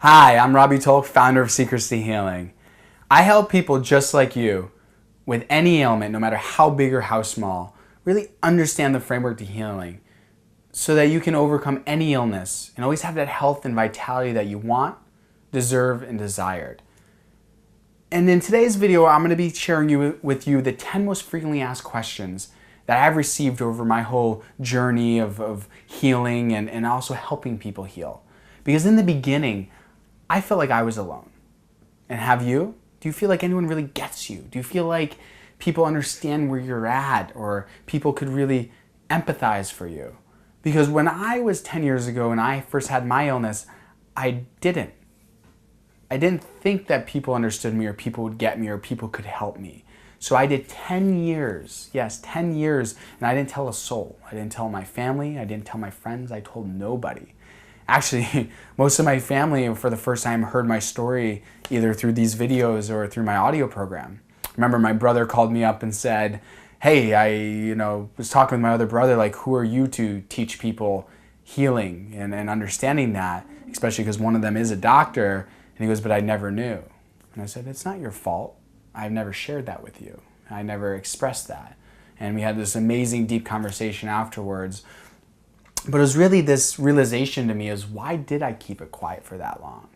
Hi, I'm Robbie Tolk, founder of Secrets to Healing. I help people just like you with any ailment, no matter how big or how small, really understand the framework to healing so that you can overcome any illness and always have that health and vitality that you want, deserve, and desired. And in today's video, I'm going to be sharing with you the 10 most frequently asked questions that I've received over my whole journey of healing and also helping people heal. Because in the beginning, I felt like I was alone. And have you? Do you feel like anyone really gets you? Do you feel like people understand where you're at or people could really empathize for you? Because when I was 10 years ago and I first had my illness, I didn't think that people understood me or people would get me or people could help me. So I did 10 years, yes, 10 years, and I didn't tell a soul. I didn't tell my family, I didn't tell my friends, I told nobody. Actually, most of my family for the first time heard my story either through these videos or through my audio program. I remember my brother called me up and said, hey, I was talking with my other brother, like, who are you to teach people healing and understanding that, especially because one of them is a doctor. And he goes, but I never knew. And I said, it's not your fault. I've never shared that with you. I never expressed that. And we had this amazing deep conversation afterwards. But it was really this realization to me is, why did I keep it quiet for that long?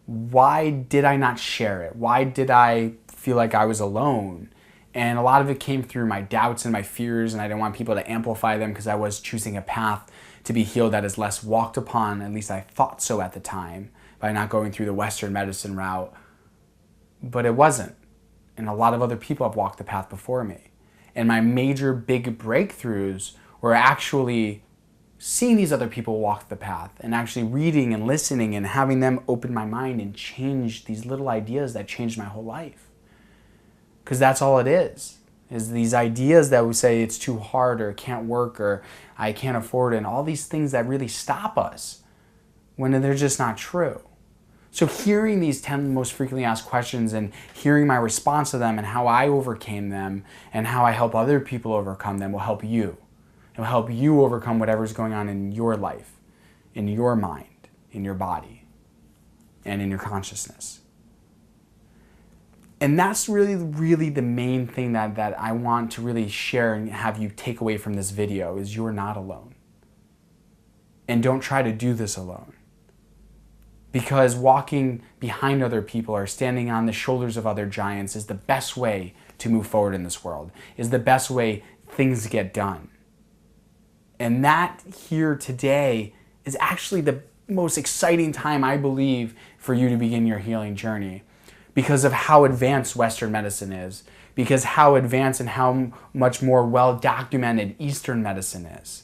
Why did I not share it? Why did I feel like I was alone? And a lot of it came through my doubts and my fears, and I didn't want people to amplify them because I was choosing a path to be healed that is less walked upon, at least I thought so at the time, by not going through the Western medicine route. But it wasn't. And a lot of other people have walked the path before me. And my major big breakthroughs were actually seeing these other people walk the path and actually reading and listening and having them open my mind and change these little ideas that changed my whole life. Because that's all it is these ideas that we say it's too hard or it can't work or I can't afford it, and all these things that really stop us when they're just not true. So hearing these 10 most frequently asked questions and hearing my response to them and how I overcame them and how I help other people overcome them will help you. It will help you overcome whatever's going on in your life, in your mind, in your body, and in your consciousness. And that's really the main thing that I want to really share and have you take away from this video is you're not alone. And don't try to do this alone. Because walking behind other people or standing on the shoulders of other giants is the best way to move forward in this world, is the best way things get done. And that here today is actually the most exciting time, I believe, for you to begin your healing journey because of how advanced Western medicine is, because how advanced and how much more well-documented Eastern medicine is,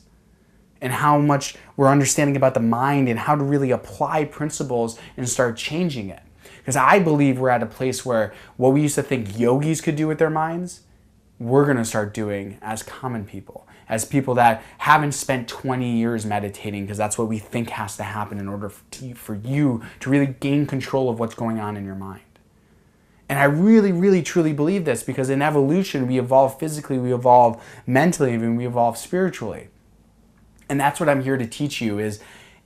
and how much we're understanding about the mind and how to really apply principles and start changing it. Because I believe we're at a place where what we used to think yogis could do with their minds, we're going to start doing as common people, as people that haven't spent 20 years meditating, because that's what we think has to happen in order for you to really gain control of what's going on in your mind. And I really truly believe this because in evolution, we evolve physically, we evolve mentally, and we evolve spiritually. And that's what I'm here to teach you is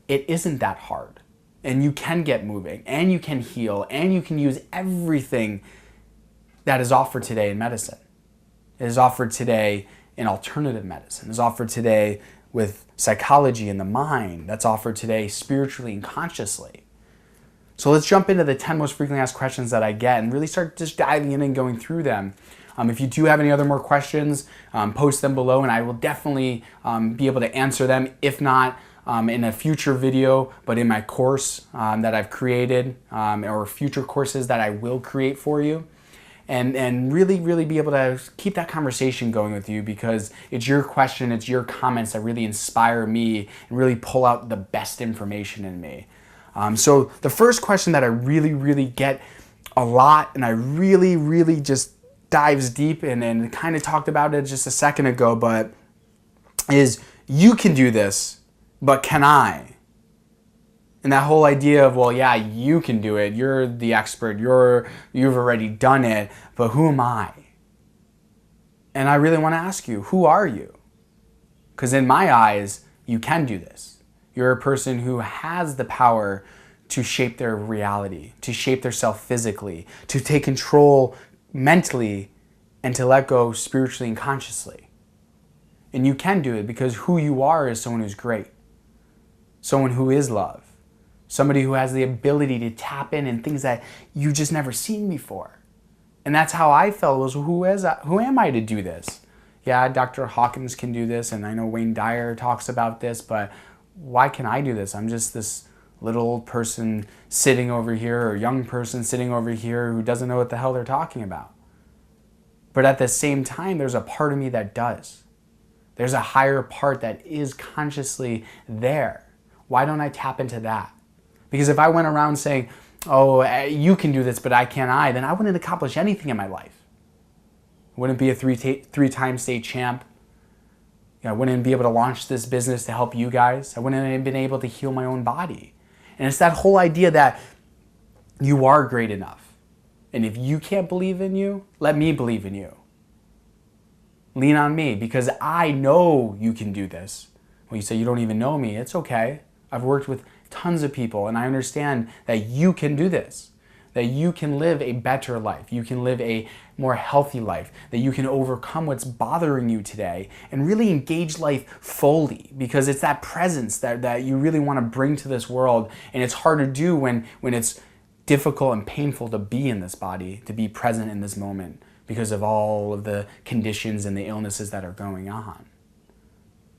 it isn't that hard. And you can get moving, and you can heal, and you can use everything that is offered today in medicine. It is offered today in alternative medicine. It is offered today with psychology and the mind. That's offered today spiritually and consciously. So let's jump into the 10 most frequently asked questions that I get and really start just diving in and going through them. If you do have any other more questions, post them below and I will definitely be able to answer them. If not in a future video, but in my course that I've created or future courses that I will create for you. And really be able to keep that conversation going with you because it's your question, it's your comments that really inspire me and really pull out the best information in me. So the first question that I really get a lot and I really just dives deep and kind of talked about it just a second ago, but is you can do this, but can I? And that whole idea of, well, yeah, you can do it. You're the expert. You've already done it. But who am I? And I really want to ask you, who are you? Because in my eyes, you can do this. You're a person who has the power to shape their reality, to shape their self physically, to take control mentally, and to let go spiritually and consciously. And you can do it because who you are is someone who's great, someone who is love, somebody who has the ability to tap in things that you just never seen before. And that's how I felt, was who am I to do this? Yeah, Dr. Hawkins can do this, and I know Wayne Dyer talks about this, but why can I do this? I'm just this little old person sitting over here, or young person sitting over here who doesn't know what the hell they're talking about. But at the same time, there's a part of me that does. There's a higher part that is consciously there. Why don't I tap into that? Because if I went around saying, oh, you can do this, but I can't, then I wouldn't accomplish anything in my life. I wouldn't be a three-time state champ. I wouldn't be able to launch this business to help you guys. I wouldn't have been able to heal my own body. And it's that whole idea that you are great enough. And if you can't believe in you, let me believe in you. Lean on me, because I know you can do this. Well, you say you don't even know me. It's okay. I've worked with tons of people, and I understand that you can do this. That you can live a better life. You can live a more healthy life. That you can overcome what's bothering you today and really engage life fully, because it's that presence that you really want to bring to this world. And it's hard to do when it's difficult and painful to be in this body, to be present in this moment because of all of the conditions and the illnesses that are going on.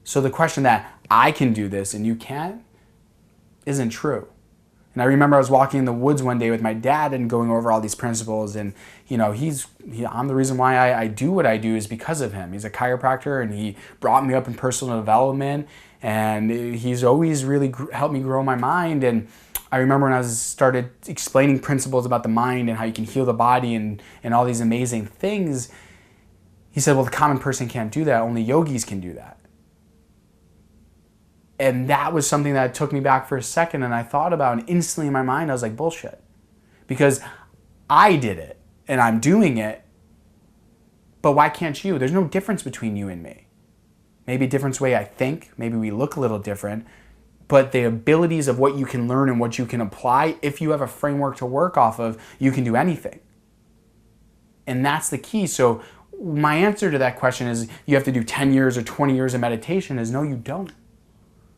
So the question that I can do this and you can't isn't true. And I remember I was walking in the woods one day with my dad and going over all these principles, and I'm the reason why I do what I do is because of him. He's a chiropractor, and he brought me up in personal development, and he's always really helped me grow my mind. And I remember when I started explaining principles about the mind and how you can heal the body and all these amazing things, he said, well, the common person can't do that, only yogis can do that. And that was something that took me back for a second, and I thought about it, and instantly in my mind I was like, bullshit. Because I did it, and I'm doing it, but why can't you? There's no difference between you and me. Maybe a different way I think, maybe we look a little different, but the abilities of what you can learn and what you can apply, if you have a framework to work off of, you can do anything. And that's the key. So my answer to that question is, you have to do 10 years or 20 years of meditation, is no, you don't.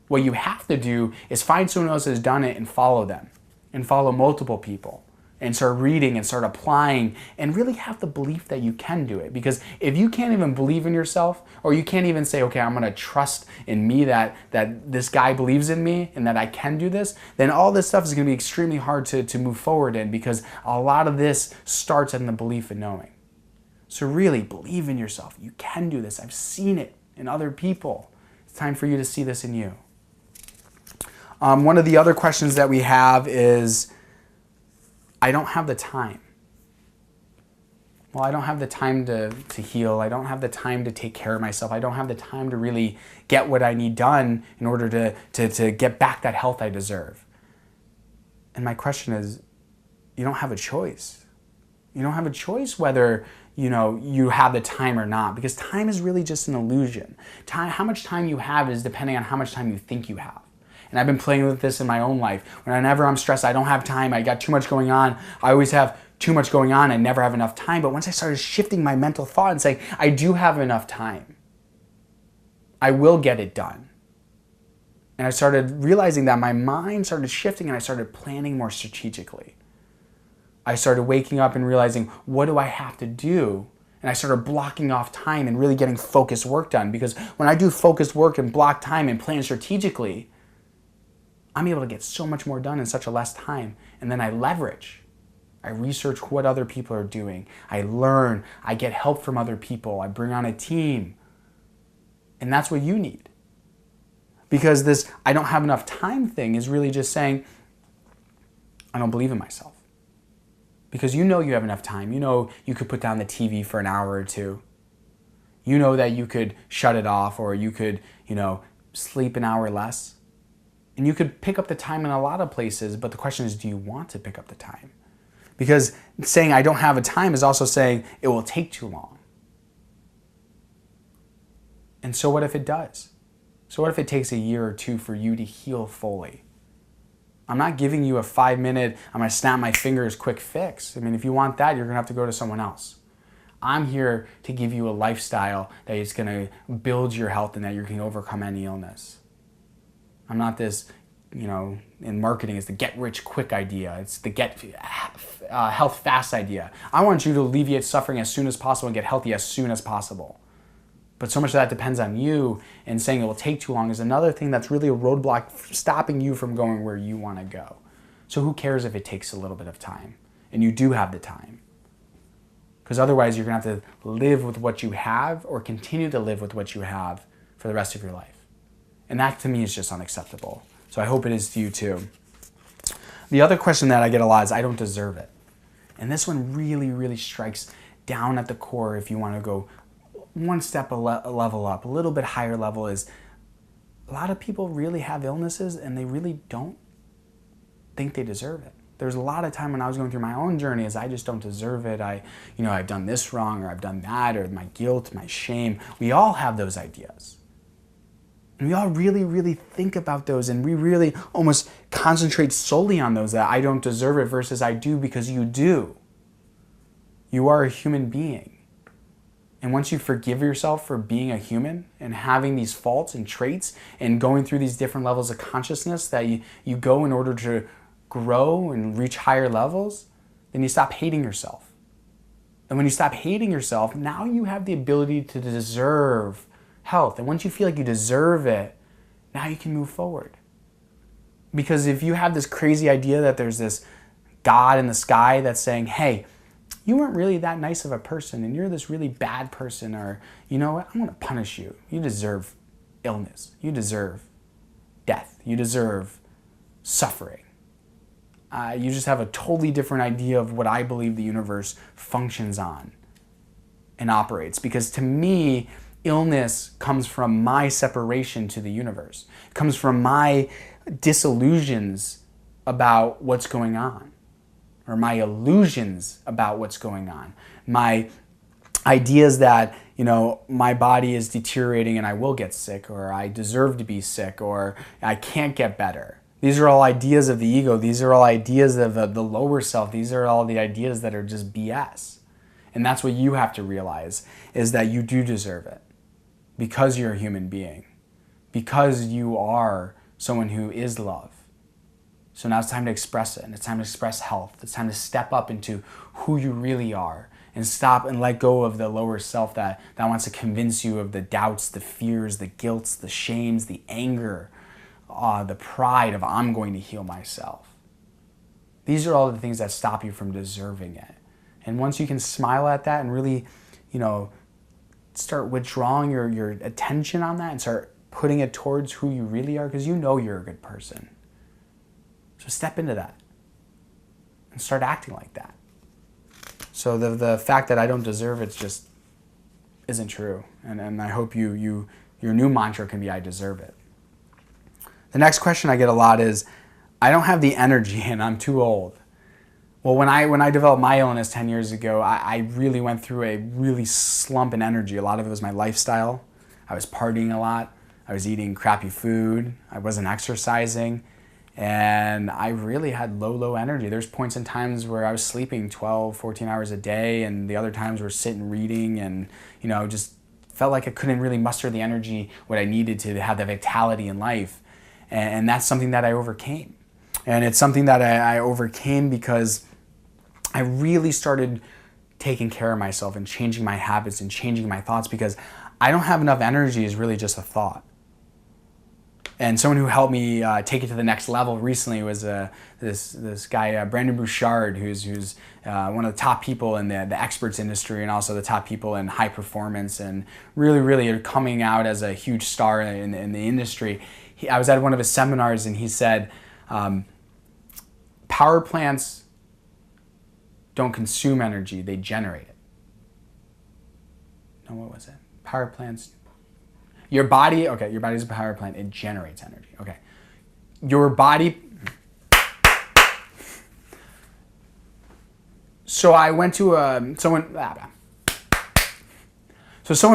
What you have to do is find someone else has done it and follow them, and follow multiple people, and start reading and start applying, and really have the belief that you can do it. Because if you can't even believe in yourself, or you can't even say, okay, I'm going to trust in me that this guy believes in me and that I can do this, then all this stuff is going to be extremely hard to move forward in, because a lot of this starts in the belief in knowing. So really believe in yourself. You can do this. I've seen it in other people. It's time for you to see this in you. One of the other questions that we have is, I don't have the time. Well, I don't have the time to heal. I don't have the time to take care of myself. I don't have the time to really get what I need done in order to get back that health I deserve. And my question is, you don't have a choice. You don't have a choice whether you have the time or not, because time is really just an illusion. How much time you have is depending on how much time you think you have. And I've been playing with this in my own life. Whenever I'm stressed, I don't have time, I got too much going on. I always have too much going on and never have enough time. But once I started shifting my mental thought and saying, I do have enough time, I will get it done. And I started realizing that my mind started shifting, and I started planning more strategically. I started waking up and realizing, what do I have to do? And I started blocking off time and really getting focused work done. Because when I do focused work and block time and plan strategically, I'm able to get so much more done in such a less time. And then I leverage. I research what other people are doing. I learn. I get help from other people. I bring on a team. And that's what you need. Because this I don't have enough time thing is really just saying, I don't believe in myself. Because you know you have enough time. You know you could put down the TV for an hour or two. You know that you could shut it off, or you could, sleep an hour less. And you could pick up the time in a lot of places, but the question is, do you want to pick up the time? Because saying I don't have a time is also saying it will take too long. And so what if it does? So what if it takes a year or two for you to heal fully? I'm not giving you a 5-minute, I'm going to snap my fingers quick fix. I mean, if you want that, you're going to have to go to someone else. I'm here to give you a lifestyle that is going to build your health and that you can overcome any illness. I'm not this, in marketing, it's the get rich quick idea. It's the get health fast idea. I want you to alleviate suffering as soon as possible and get healthy as soon as possible. But so much of that depends on you, and saying it will take too long is another thing that's really a roadblock stopping you from going where you want to go. So who cares if it takes a little bit of time? And you do have the time. Because otherwise you're going to have to live with what you have or continue to live with what you have for the rest of your life. And that to me is just unacceptable. So I hope it is to you too. The other question that I get a lot is, I don't deserve it. And this one really, really strikes down at the core if you want to go one step a level up, a little bit higher level, is a lot of people really have illnesses and they really don't think they deserve it. There's a lot of time when I was going through my own journey is I just don't deserve it. I've done this wrong, or I've done that, or my guilt, my shame. We all have those ideas. And we all really, really think about those, and we really almost concentrate solely on those, that I don't deserve it versus I do, because you do. You are a human being. And once you forgive yourself for being a human and having these faults and traits and going through these different levels of consciousness that you go in order to grow and reach higher levels, then you stop hating yourself. And when you stop hating yourself, now you have the ability to deserve health. And once you feel like you deserve it, now you can move forward. Because if you have this crazy idea that there's this God in the sky that's saying, hey, you weren't really that nice of a person and you're this really bad person, or you know what, I'm going to punish you. You deserve illness. You deserve death. You deserve suffering. You just have a totally different idea of what I believe the universe functions on and operates. Because to me, illness comes from my separation to the universe. It comes from my disillusions about what's going on, or my illusions about what's going on. My ideas that, my body is deteriorating and I will get sick, or I deserve to be sick, or I can't get better. These are all ideas of the ego. These are all ideas of the lower self. These are all the ideas that are just BS. And that's what you have to realize, is that you do deserve it. Because you're a human being. Because you are someone who is love. So now it's time to express it, and it's time to express health. It's time to step up into who you really are and stop and let go of the lower self that wants to convince you of the doubts, the fears, the guilts, the shames, the anger, the pride of I'm going to heal myself. These are all the things that stop you from deserving it. And once you can smile at that and really, start withdrawing your attention on that and start putting it towards who you really are, because you're a good person. So step into that and start acting like that. So the fact that I don't deserve it just isn't true. And I hope your new mantra can be, I deserve it. The next question I get a lot is, I don't have the energy and I'm too old. Well, when I developed my illness 10 years ago, I really went through a really slump in energy. A lot of it was my lifestyle. I was partying a lot. I was eating crappy food. I wasn't exercising. And I really had low energy. There's points in times where I was sleeping 12, 14 hours a day, and the other times were sitting reading, and just felt like I couldn't really muster the energy what I needed to have the vitality in life. And that's something that I overcame. And it's something that I overcame because I really started taking care of myself and changing my habits and changing my thoughts, because I don't have enough energy is really just a thought. And someone who helped me take it to the next level recently was this guy, Brandon Bouchard, who's one of the top people in the experts industry, and also the top people in high performance, and really coming out as a huge star in the industry. I was at one of his seminars, and he said, power plants don't consume energy, they generate it. No, what was it? Power plants... Your body's a power plant. It generates energy. Okay. Your body... So I went to someone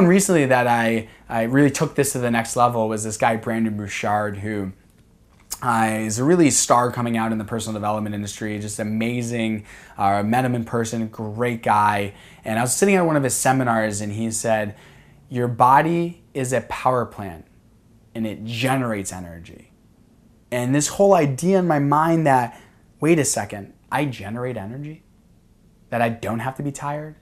recently that I really took this to the next level was this guy, Brandon Bouchard, who He's a really star coming out in the personal development industry, just amazing. Met him in person, great guy. And I was sitting at one of his seminars and he said, your body is a power plant and it generates energy. And this whole idea in my mind that, wait a second, I generate energy? That I don't have to be tired?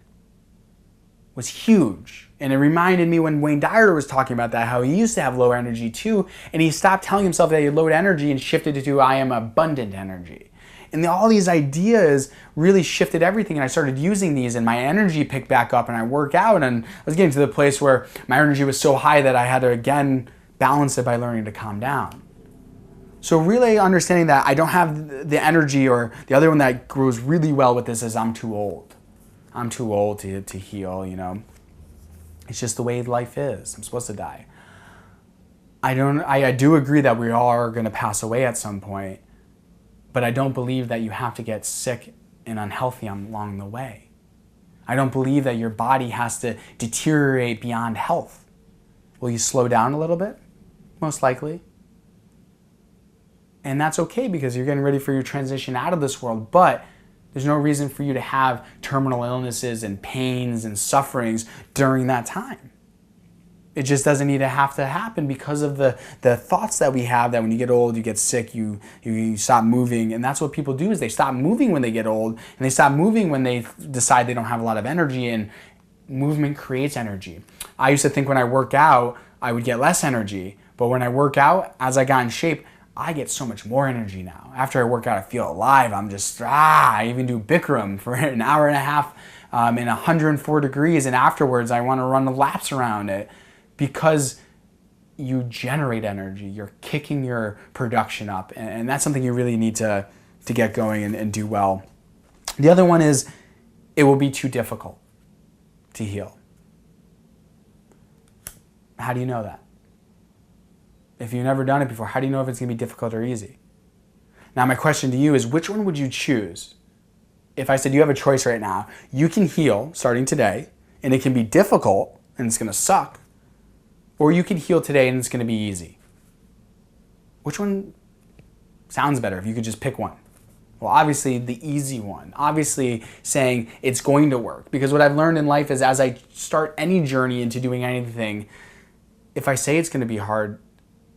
Was huge. And it reminded me when Wayne Dyer was talking about that, how he used to have low energy too, and he stopped telling himself that he had low energy and shifted it to I am abundant energy. And all these ideas really shifted everything, and I started using these and my energy picked back up and I work out, and I was getting to the place where my energy was so high that I had to again balance it by learning to calm down. So really understanding that I don't have the energy, or the other one that grows really well with this is I'm too old. I'm too old to heal, you know. It's just the way life is. I'm supposed to die. I do agree that we all are going to pass away at some point, but I don't believe that you have to get sick and unhealthy along the way. I don't believe that your body has to deteriorate beyond health. Will you slow down a little bit? Most likely. And that's okay because you're getting ready for your transition out of this world, but there's no reason for you to have terminal illnesses and pains and sufferings during that time. It just doesn't need to happen because of the thoughts that we have that when you get old, you get sick, you stop moving. And that's what people do, is they stop moving when they get old, and they stop moving when they decide they don't have a lot of energy, and movement creates energy. I used to think when I work out, I would get less energy. But when I work out, as I got in shape, I get so much more energy now. After I work out, I feel alive. I'm just, I even do Bikram for an hour and a half in 104 degrees. And afterwards, I want to run the laps around it because you generate energy. You're kicking your production up. And that's something you really need to get going and do well. The other one is it will be too difficult to heal. How do you know that? If you've never done it before, how do you know if it's going to be difficult or easy? Now, my question to you is, which one would you choose? If I said you have a choice right now, you can heal starting today, and it can be difficult, and it's going to suck, or you can heal today, and it's going to be easy. Which one sounds better if you could just pick one? Well, obviously, the easy one. Obviously, saying it's going to work. Because what I've learned in life is as I start any journey into doing anything, if I say it's going to be hard,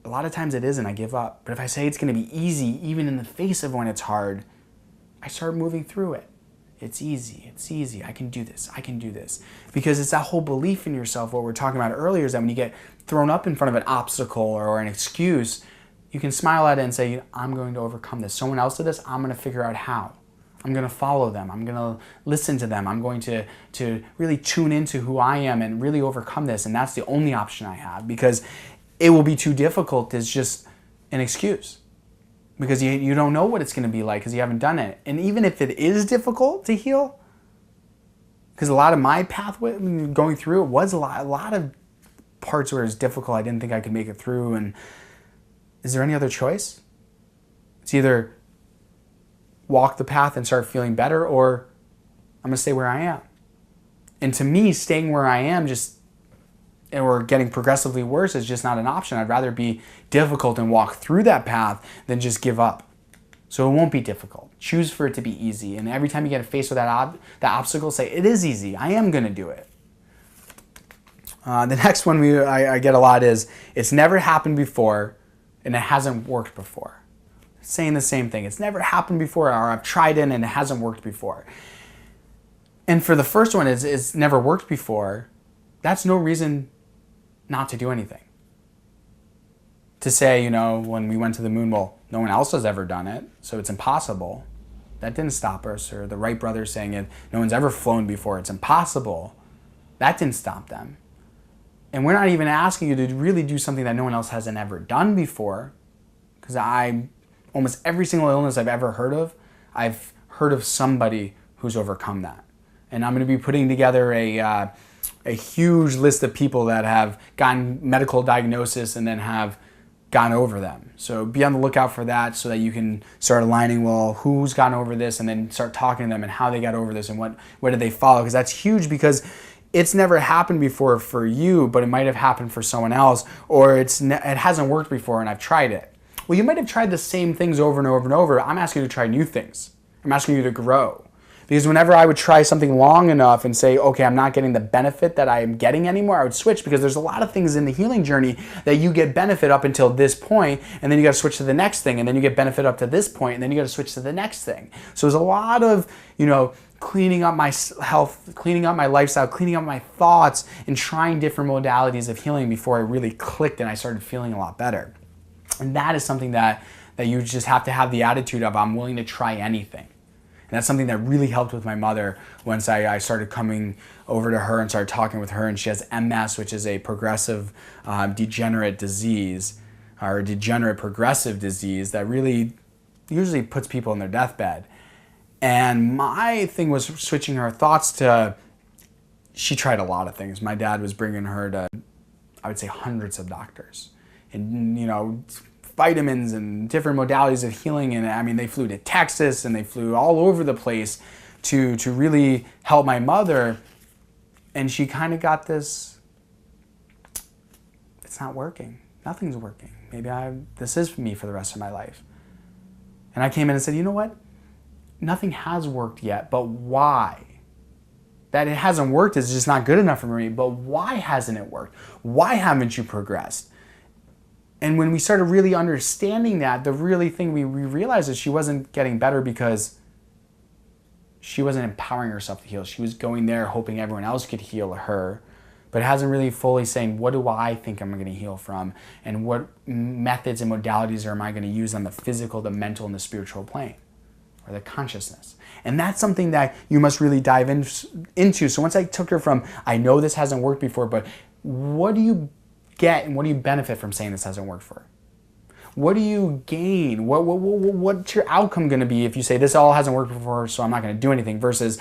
a lot of times it isn't, I give up. But if I say it's going to be easy, even in the face of when it's hard, I start moving through it. It's easy, I can do this, I can do this. Because it's that whole belief in yourself, what we were talking about earlier, is that when you get thrown up in front of an obstacle or an excuse, you can smile at it and say, I'm going to overcome this. Someone else did this, I'm going to figure out how. I'm going to follow them, I'm going to listen to them, I'm going to really tune into who I am and really overcome this. And that's the only option I have, because it will be too difficult is just an excuse. Because you don't know what it's going to be like because you haven't done it. And even if it is difficult to heal, because a lot of my pathway going through it was a lot of parts where it's difficult. I didn't think I could make it through. And is there any other choice? It's either walk the path and start feeling better, or I'm going to stay where I am. And to me, staying where I am or getting progressively worse is just not an option. I'd rather be difficult and walk through that path than just give up. So it won't be difficult. Choose for it to be easy. And every time you get faced with that obstacle, say, it is easy. I am going to do it. The next one I get a lot is, it's never happened before and it hasn't worked before. Saying the same thing. It's never happened before, or I've tried it and it hasn't worked before. And for the first one, it's never worked before. That's no reason not to do anything. To say, when we went to the moon, well, no one else has ever done it, so it's impossible. That didn't stop us. Or the Wright brothers saying it, no one's ever flown before, it's impossible. That didn't stop them. And we're not even asking you to really do something that no one else hasn't ever done before. Because almost every single illness I've ever heard of, I've heard of somebody who's overcome that. And I'm going to be putting together a huge list of people that have gotten medical diagnosis and then have gone over them. So be on the lookout for that so that you can start aligning, well, who's gotten over this, and then start talking to them and how they got over this and what did they follow. Because that's huge, because it's never happened before for you, but it might have happened for someone else, or it hasn't worked before and I've tried it. Well, you might have tried the same things over and over and over. I'm asking you to try new things. I'm asking you to grow. Because whenever I would try something long enough and say, okay, I'm not getting the benefit that I am getting anymore, I would switch, because there's a lot of things in the healing journey that you get benefit up until this point, and then you got to switch to the next thing, and then you get benefit up to this point, and then you got to switch to the next thing. So there's a lot of, cleaning up my health, cleaning up my lifestyle, cleaning up my thoughts, and trying different modalities of healing before I really clicked and I started feeling a lot better. And that is something that you just have to have the attitude of, I'm willing to try anything. And that's something that really helped with my mother once I started coming over to her and started talking with her. And she has MS, which is a progressive degenerate disease, or degenerate progressive disease that really usually puts people in their deathbed. And my thing was switching her thoughts to, she tried a lot of things. My dad was bringing her to, I would say, hundreds of doctors. And, vitamins and different modalities of healing. And I mean, they flew to Texas and they flew all over the place to really help my mother. And she kind of got this, it's not working. Nothing's working. Maybe this is me for the rest of my life. And I came in and said, you know what? Nothing has worked yet, but why? That it hasn't worked is just not good enough for me, but why hasn't it worked? Why haven't you progressed? And when we started really understanding that, the really thing we realized is she wasn't getting better because she wasn't empowering herself to heal. She was going there hoping everyone else could heal her, but hasn't really fully saying, what do I think I'm going to heal from? And what methods and modalities am I going to use on the physical, the mental, and the spiritual plane, or the consciousness? And that's something that you must really dive into. So once I took her from, I know this hasn't worked before, but what do you get and what do you benefit from saying this hasn't worked for her? What do you gain? What's your outcome going to be if you say this all hasn't worked before, so I'm not going to do anything, versus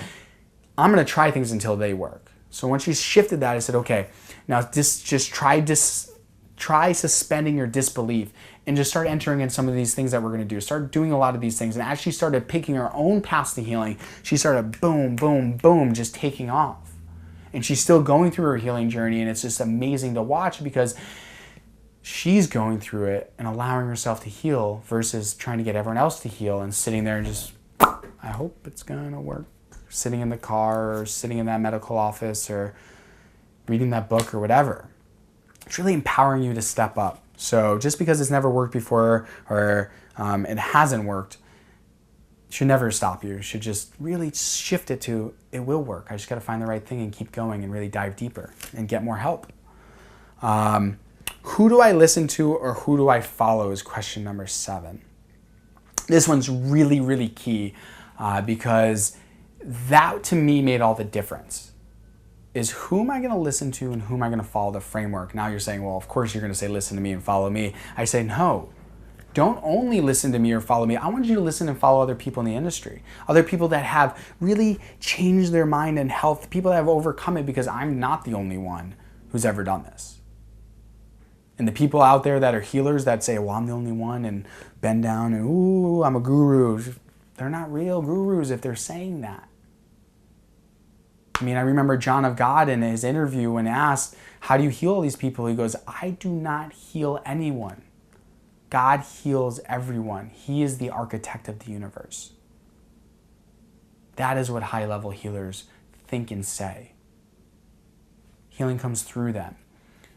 I'm going to try things until they work. So once she shifted that, I said, okay, now just try suspending your disbelief and just start entering in some of these things that we're going to do. Start doing a lot of these things. And as she started picking her own paths to healing, she started boom, boom, boom, just taking off. And she's still going through her healing journey, and it's just amazing to watch because she's going through it and allowing herself to heal versus trying to get everyone else to heal and sitting there and just, I hope it's gonna work. Sitting in the car or sitting in that medical office or reading that book or whatever. It's really empowering you to step up. So just because it's never worked before or it hasn't worked, should never stop you. It should just really shift it to, it will work. I just got to find the right thing and keep going and really dive deeper and get more help. Who do I listen to or who do I follow is question number 7. This one's really, really key because that to me made all the difference. Is who am I going to listen to and who am I going to follow the framework? Now you're saying, well, of course you're going to say listen to me and follow me. I say no. Don't only listen to me or follow me. I want you to listen and follow other people in the industry. Other people that have really changed their mind and health. People that have overcome it, because I'm not the only one who's ever done this. And the people out there that are healers that say, well, I'm the only one, and bend down and, ooh, I'm a guru. They're not real gurus if they're saying that. I mean, I remember John of God in his interview when asked, how do you heal these people? He goes, I do not heal anyone. God heals everyone. He is the architect of the universe. That is what high-level healers think and say. Healing comes through them.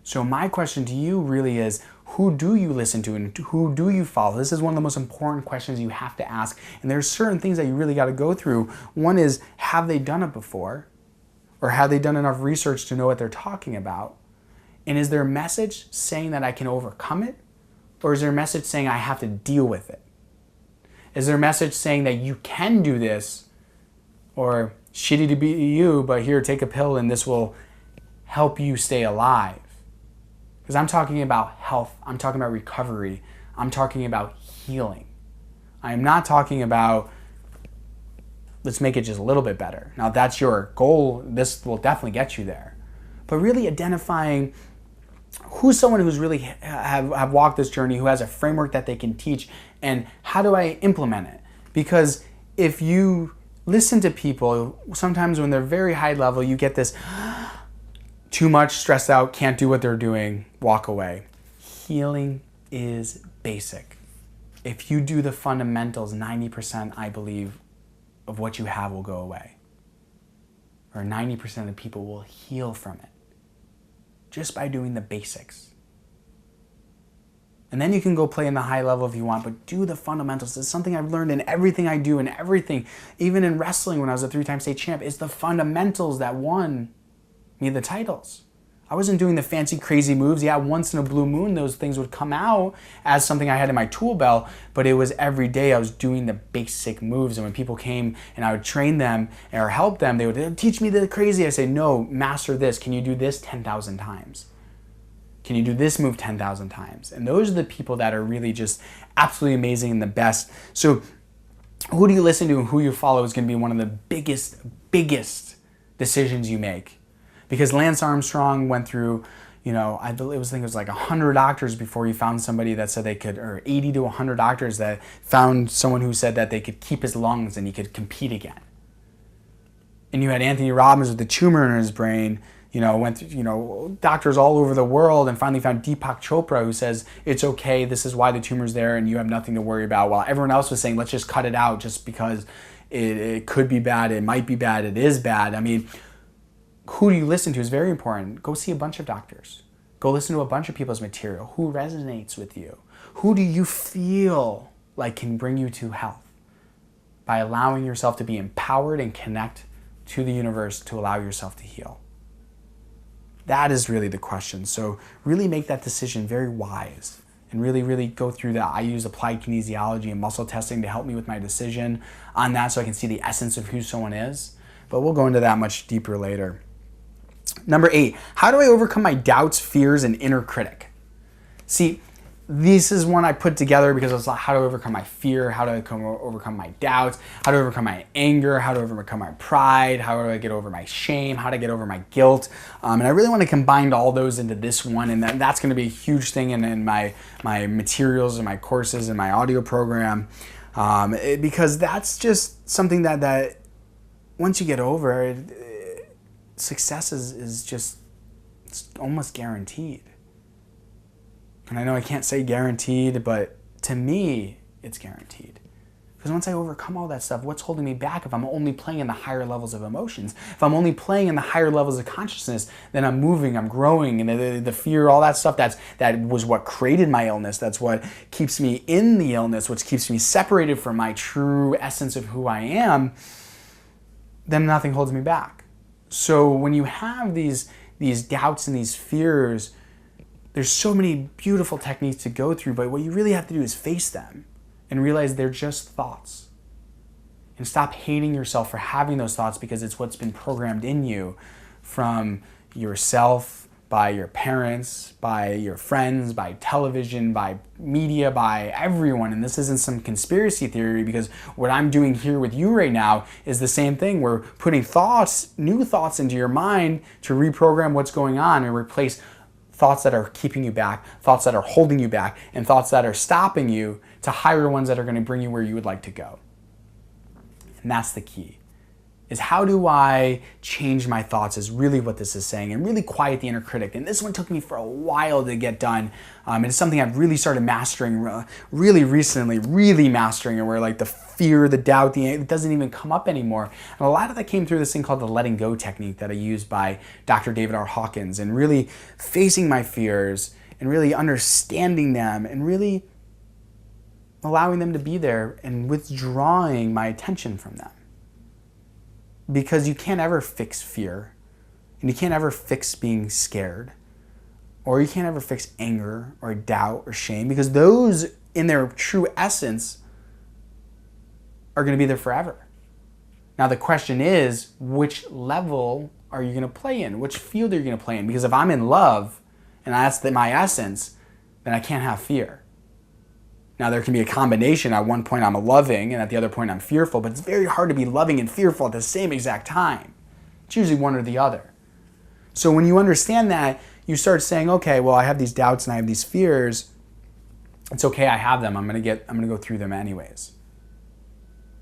So my question to you really is, who do you listen to and who do you follow? This is one of the most important questions you have to ask. And there's certain things that you really got to go through. One is, have they done it before? Or have they done enough research to know what they're talking about? And is their message saying that I can overcome it? Or is their message saying I have to deal with it? Is their message saying that you can do this, or shitty to be you, but here, take a pill and this will help you stay alive? Because I'm talking about health, I'm talking about recovery, I'm talking about healing. I am not talking about, let's make it just a little bit better. Now, if that's your goal, this will definitely get you there. But really identifying who's someone who's really have walked this journey, who has a framework that they can teach, and how do I implement it? Because if you listen to people, sometimes when they're very high level, you get this too much, stressed out, can't do what they're doing, walk away. Healing is basic. if you do the fundamentals, 90%, I believe, of what you have will go away. Or 90% of the people will heal from it just by doing the basics. And then you can go play in the high level if you want, but do the fundamentals. It's something I've learned in everything I do, and everything, even in wrestling when I was a 3-time state champ. It's the fundamentals that won me the titles. I wasn't doing the fancy, crazy moves. Yeah, once in a blue moon, those things would come out as something I had in my tool belt, but it was every day I was doing the basic moves. And when people came and I would train them or help them, they would teach me the crazy. I say, no, master this. Can you do this 10,000 times? Can you do this move 10,000 times? And those are the people that are really just absolutely amazing and the best. So who do you listen to and who you follow is going to be one of the biggest decisions you make. Because Lance Armstrong went through, I think it was like 100 doctors before he found somebody that said they could, or 80 to 100 doctors that found someone who said that they could keep his lungs and he could compete again. And you had Anthony Robbins with the tumor in his brain, went through, doctors all over the world, and finally found Deepak Chopra, who says, it's okay, this is why the tumor's there and you have nothing to worry about, while everyone else was saying, let's just cut it out just because it could be bad, it might be bad, it is bad. I mean, who do you listen to is very important. Go see a bunch of doctors. Go listen to a bunch of people's material. Who resonates with you? Who do you feel like can bring you to health? By allowing yourself to be empowered and connect to the universe to allow yourself to heal. That is really the question. So really make that decision very wise and really go through that. I use applied kinesiology and muscle testing to help me with my decision on that so I can see the essence of who someone is. But we'll go into that much deeper later. Number 8, how do I overcome my doubts, fears, and inner critic? See, this is one I put together because it's like how to overcome my fear, how to overcome my doubts, how to overcome my anger, how to overcome my pride, how do I get over my shame, how to get over my guilt. And I really want to combine all those into this one, and that's going to be a huge thing in my materials and my courses and my audio program, because that's just something that once you get over it, success is just, it's almost guaranteed. And I know I can't say guaranteed, but to me, it's guaranteed. Because once I overcome all that stuff, what's holding me back if I'm only playing in the higher levels of emotions? If I'm only playing in the higher levels of consciousness, then I'm moving, I'm growing, and the fear, all that stuff, that was what created my illness. That's what keeps me in the illness, which keeps me separated from my true essence of who I am. Then nothing holds me back. So when you have these doubts and these fears, there's so many beautiful techniques to go through, but what you really have to do is face them and realize they're just thoughts. And stop hating yourself for having those thoughts, because it's what's been programmed in you from yourself, by your parents, by your friends, by television, by media, by everyone. And this isn't some conspiracy theory, because what I'm doing here with you right now is the same thing. We're putting new thoughts into your mind to reprogram what's going on and replace thoughts that are keeping you back, thoughts that are holding you back, and thoughts that are stopping you to higher ones that are going to bring you where you would like to go. And that's the key. Is how do I change my thoughts is really what this is saying, and really quiet the inner critic. And this one took me for a while to get done. And it's something I've really started mastering really recently, really mastering it, where like the fear, the doubt, it doesn't even come up anymore. And a lot of that came through this thing called the letting go technique that I used by Dr. David R. Hawkins, and really facing my fears and really understanding them and really allowing them to be there and withdrawing my attention from them. Because you can't ever fix fear, and you can't ever fix being scared, or you can't ever fix anger or doubt or shame, because those in their true essence are going to be there forever. Now the question is, which level are you going to play in? Which field are you going to play in? Because if I'm in love, and that's my essence, then I can't have fear. Now there can be a combination. At one point I'm loving, and at the other point I'm fearful, but it's very hard to be loving and fearful at the same exact time. It's usually one or the other. So when you understand that, you start saying, okay, well, I have these doubts and I have these fears. It's okay, I have them. I'm gonna go through them anyways.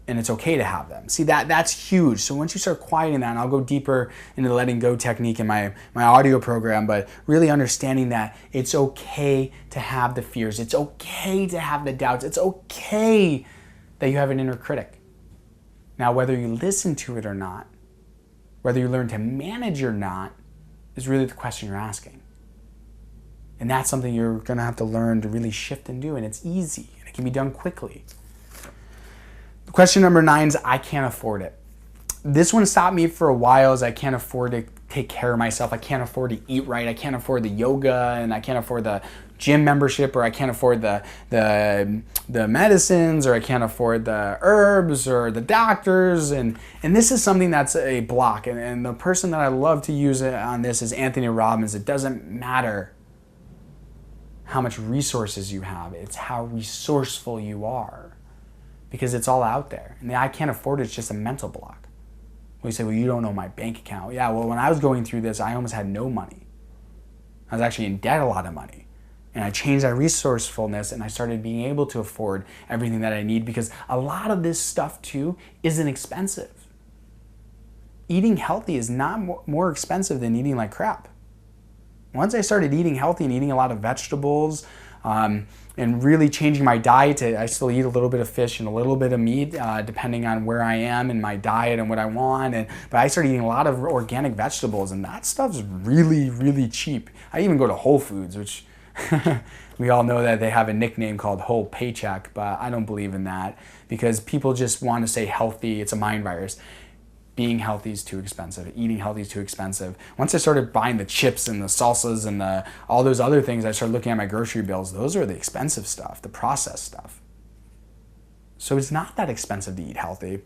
and it's okay to have them. See, that's huge. So once you start quieting that, and I'll go deeper into the letting go technique in my audio program, but really understanding that it's okay to have the fears. It's okay to have the doubts. It's okay that you have an inner critic. Now, whether you listen to it or not, whether you learn to manage or not, is really the question you're asking. And that's something you're going to have to learn to really shift and do, and it's easy, and it can be done quickly. Question number 9 is I can't afford it. This one stopped me for a while, as I can't afford to take care of myself. I can't afford to eat right. I can't afford the yoga, and I can't afford the gym membership, or I can't afford the medicines, or I can't afford the herbs or the doctors. And this is something that's a block. And the person that I love to use it on this is Anthony Robbins. It doesn't matter how much resources you have. It's how resourceful you are. Because it's all out there. And the I can't afford it's just a mental block. We say, well, you don't know my bank account. Yeah, well, when I was going through this, I almost had no money. I was actually in debt a lot of money. And I changed that resourcefulness, and I started being able to afford everything that I need, because a lot of this stuff too isn't expensive. Eating healthy is not more expensive than eating like crap. Once I started eating healthy and eating a lot of vegetables, and really changing my diet I still eat a little bit of fish and a little bit of meat, depending on where I am in my diet and what I want. But I started eating a lot of organic vegetables, and that stuff's really, really cheap. I even go to Whole Foods, which we all know that they have a nickname called Whole Paycheck, but I don't believe in that, because people just want to say healthy. It's a mind virus. Being healthy is too expensive. Eating healthy is too expensive. Once I started buying the chips and the salsas and all those other things, I started looking at my grocery bills. Those are the expensive stuff, the processed stuff. So it's not that expensive to eat healthy.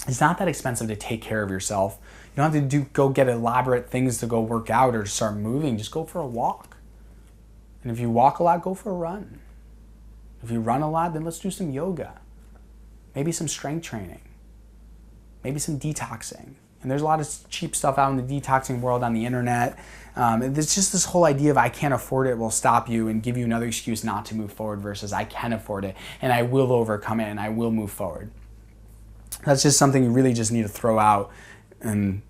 It's not that expensive to take care of yourself. You don't have to go get elaborate things to go work out or to start moving. Just go for a walk. And if you walk a lot, go for a run. If you run a lot, then let's do some yoga. Maybe some strength training. Maybe some detoxing. And there's a lot of cheap stuff out in the detoxing world on the internet. It's just this whole idea of I can't afford it will stop you and give you another excuse not to move forward, versus I can afford it and I will overcome it and I will move forward. That's just something you really just need to throw out and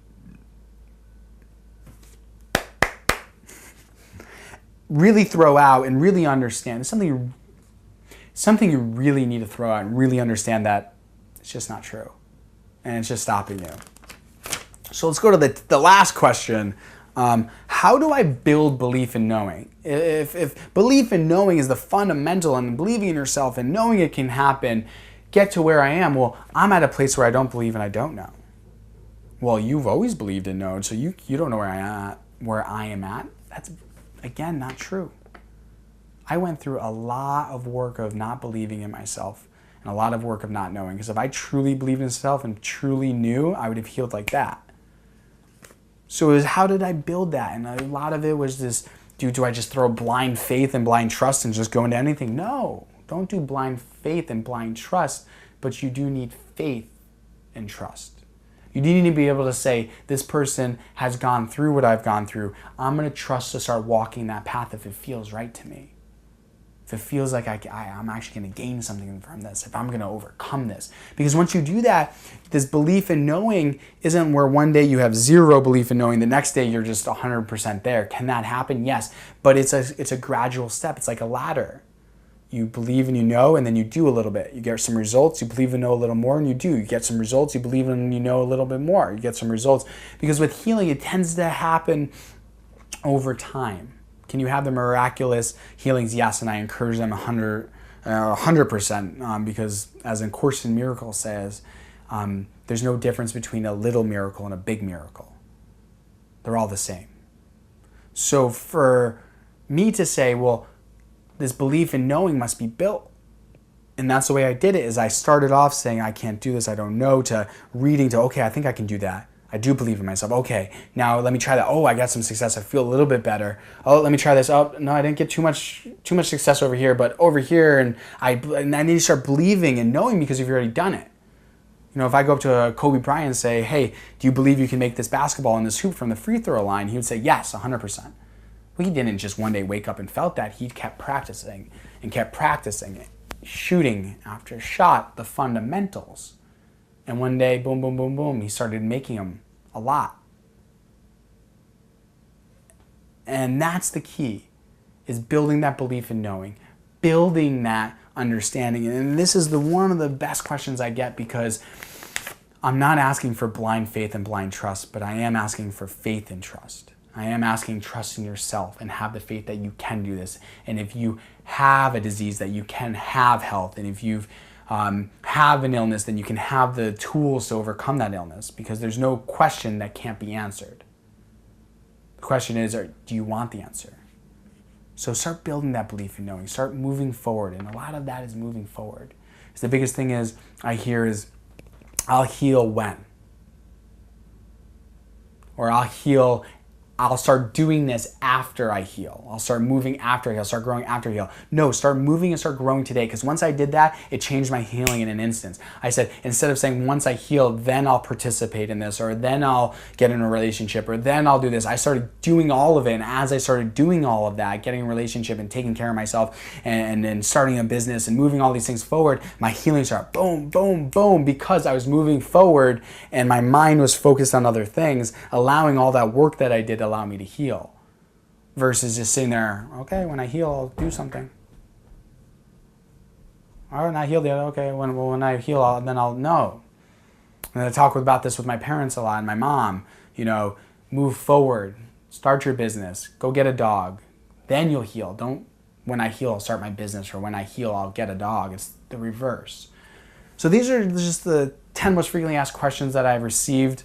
really throw out and really understand. It's something you really need to throw out and really understand that it's just not true. And it's just stopping you. So let's go to the last question. How do I build belief in knowing? If belief in knowing is the fundamental, and believing in yourself and knowing it can happen, get to where I am, well, I'm at a place where I don't believe and I don't know. Well, you've always believed in knowing, so you don't know where I am at. That's, again, not true. I went through a lot of work of not believing in myself, and a lot of work of not knowing. Because if I truly believed in myself and truly knew, I would have healed like that. So it was, how did I build that? And a lot of it was this, do I just throw blind faith and blind trust and just go into anything? No, don't do blind faith and blind trust, but you do need faith and trust. You need to be able to say, this person has gone through what I've gone through. I'm going to trust to start walking that path if it feels right to me. If it feels like I'm actually going to gain something from this, if I'm going to overcome this. Because once you do that, this belief in knowing isn't where one day you have zero belief in knowing, the next day you're just 100% there. Can that happen? Yes. But it's a gradual step. It's like a ladder. You believe and you know, and then you do a little bit. You get some results, you believe and know a little more, and you do. You get some results, you believe and you know a little bit more. You get some results. Because with healing, it tends to happen over time. Can you have the miraculous healings? Yes, and I encourage them 100%, because as in Course in Miracles says, there's no difference between a little miracle and a big miracle. They're all the same. So for me to say, well, this belief in knowing must be built. And that's the way I did it, is I started off saying, I can't do this, I don't know, to reading to, okay, I think I can do that. I do believe in myself. Okay, now let me try that. Oh, I got some success. I feel a little bit better. Oh, let me try this. Oh, no, I didn't get too much success over here, but over here, and I need to start believing and knowing, because you've already done it. You know, if I go up to Kobe Bryant and say, hey, do you believe you can make this basketball in this hoop from the free throw line? He would say, yes, 100%. Well, he didn't just one day wake up and felt that. He kept practicing and kept practicing it, shooting after shot, the fundamentals. And one day, boom, boom, boom, boom, he started making them a lot. And that's the key, is building that belief in knowing, building that understanding. And this is one of the best questions I get, because I'm not asking for blind faith and blind trust, but I am asking for faith and trust. I am asking trust in yourself and have the faith that you can do this. And if you have a disease, that you can have health. And if you have an illness, then you can have the tools to overcome that illness, because there's no question that can't be answered. The question is, do you want the answer? So start building that belief in knowing. Start moving forward. And a lot of that is moving forward. So the biggest thing I hear is, I'll heal when? Or I'll start doing this after I heal. I'll start moving after I heal, start growing after I heal. No, start moving and start growing today, because once I did that, it changed my healing in an instant. I said, instead of saying once I heal, then I'll participate in this, or then I'll get in a relationship, or then I'll do this. I started doing all of it, and as I started doing all of that, getting a relationship and taking care of myself and then starting a business and moving all these things forward, my healing started boom, boom, boom, because I was moving forward and my mind was focused on other things, allowing all that work that I did allow me to heal, versus just sitting there, okay, when I heal, I'll do something. All right, when I heal, okay, when I heal, then I'll know. And I talk about this with my parents a lot, and my mom, move forward, start your business, go get a dog, then you'll heal. Don't, when I heal, I'll start my business, or when I heal, I'll get a dog. It's the reverse. So these are just the 10 most frequently asked questions that I've received.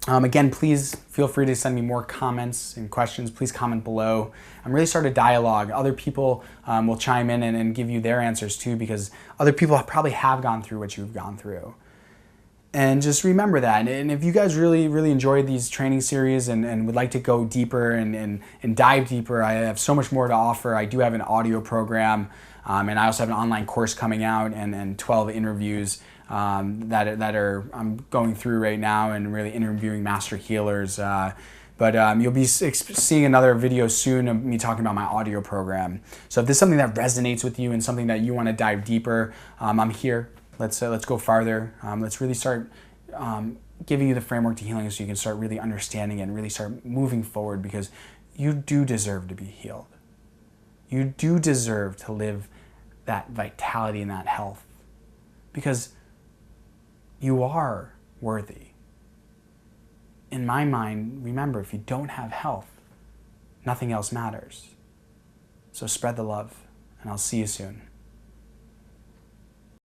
Again, please feel free to send me more comments and questions. Please comment below. I'm really starting a dialogue. Other people will chime in and give you their answers too, because other people probably have gone through what you've gone through. And just remember that. And if you guys really, really enjoyed these training series and would like to go deeper and dive deeper, I have so much more to offer. I do have an audio program, and I also have an online course coming out, and 12 interviews that I'm going through right now, and really interviewing master healers. But you'll be seeing another video soon of me talking about my audio program. So if this is something that resonates with you and something that you want to dive deeper, I'm here. Let's go farther. Let's really start giving you the framework to healing, so you can start really understanding it and really start moving forward, because you do deserve to be healed. You do deserve to live that vitality and that health, because you are worthy. In my mind, remember, if you don't have health, nothing else matters. So spread the love, and I'll see you soon.